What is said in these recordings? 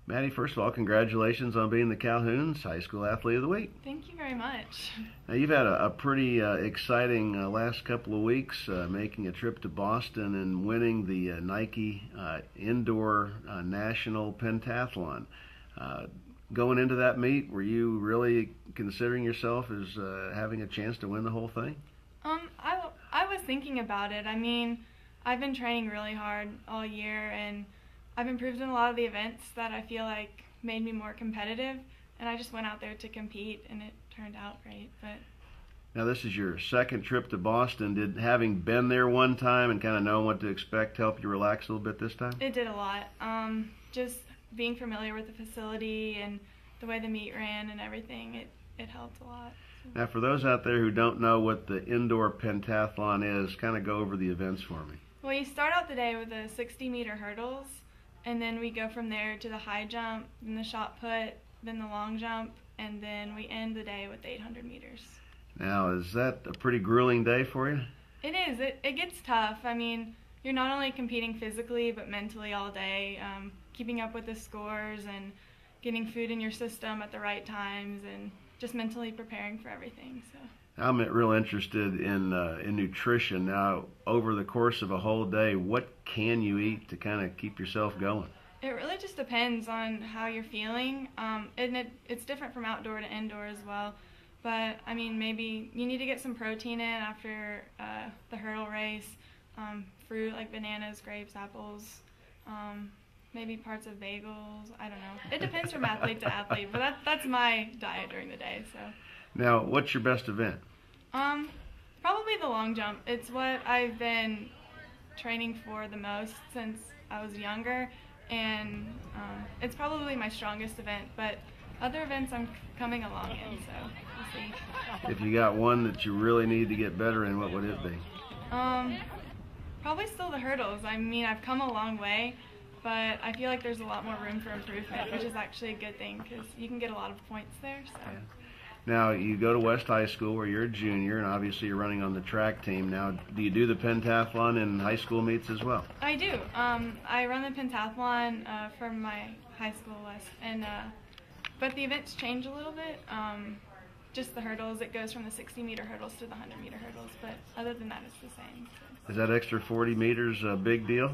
Maddie, first of all, congratulations on being the Calhoun's High School Athlete of the Week. Thank you very much. Now, you've had a pretty exciting last couple of weeks, making a trip to Boston and winning the Nike Indoor National Pentathlon. Going into that meet, were you really considering yourself as having a chance to win the whole thing? I was thinking about it. I mean, I've been training really hard all year, and I've improved in a lot of the events that I feel like made me more competitive, and I just went out there to compete, and it turned out great. But now, this is your second trip to Boston. Did having been there one time and kind of knowing what to expect help you relax a little bit this time? it did a lot. Just being familiar with the facility and the way the meet ran and everything, it helped a lot. Now, for those out there who don't know what the indoor pentathlon is, kind of go over the events for me. Well, you start out the day with the 60-meter hurdles, and then we go from there to the high jump, then the shot put, then the long jump, and then we end the day with 800 meters. Now, is that a pretty grueling day for you? It is. It gets tough. I mean, you're not only competing physically, but mentally all day, keeping up with the scores and getting food in your system at the right times and just mentally preparing for everything. So I'm real interested in nutrition. Now, over the course of a whole day, what can you eat to kind of keep yourself going? it really just depends on how you're feeling, and it's different from outdoor to indoor as well. But I mean, maybe you need to get some protein in after the hurdle race, fruit like bananas, grapes, apples, maybe parts of bagels. I don't know. It depends from athlete to athlete, but that's my diet during the day. So. Now, what's your best event? Probably the long jump. It's what I've been training for the most since I was younger, and it's probably my strongest event. But other events I'm coming along in, so we'll see. If you got one that you really need to get better in, what would it be? Probably still the hurdles. I mean, I've come a long way, but I feel like there's a lot more room for improvement, which is actually a good thing because you can get a lot of points there. So. Yeah. Now, you go to West High School where you're a junior, and obviously you're running on the track team. Now, do you do the pentathlon in high school meets as well? I do. I run the pentathlon for my high school list, and but the events change a little bit. Just the hurdles, it goes from the 60-meter hurdles to the 100-meter hurdles, but other than that, it's the same. So. Is that extra 40 meters a big deal?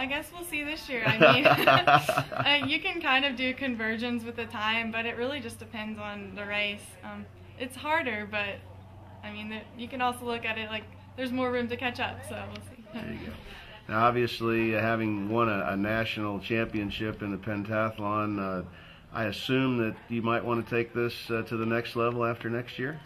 I guess we'll see this year. I mean, you can kind of do conversions with the time, but it really just depends on the race. It's harder, but I mean, you can also look at it like there's more room to catch up, so we'll see. There you go. Now, obviously, having won a national championship in the pentathlon, I assume that you might want to take this to the next level after next year?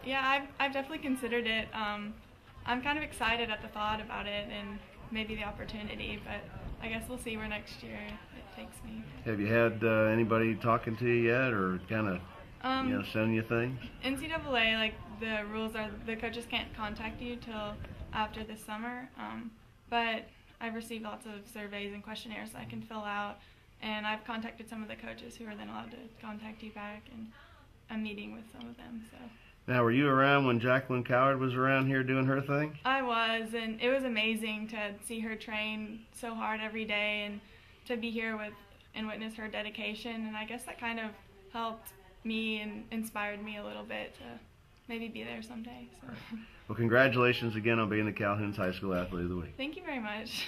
Yeah, I've definitely considered it. I'm kind of excited at the thought about it and maybe the opportunity, but I guess we'll see where next year it takes me. Have you had anybody talking to you yet, or kind of sending you things? NCAA, like the rules are, the coaches can't contact you till after this summer, but I've received lots of surveys and questionnaires I can fill out, and I've contacted some of the coaches who are then allowed to contact you back, and I'm meeting with some of them. So. Now, were you around when Jacqueline Coward was around here doing her thing? I was, and it was amazing to see her train so hard every day and to be here with and witness her dedication, and I guess that kind of helped me and inspired me a little bit to maybe be there someday. So. Well, congratulations again on being the Calhoun's High School Athlete of the Week. Thank you very much.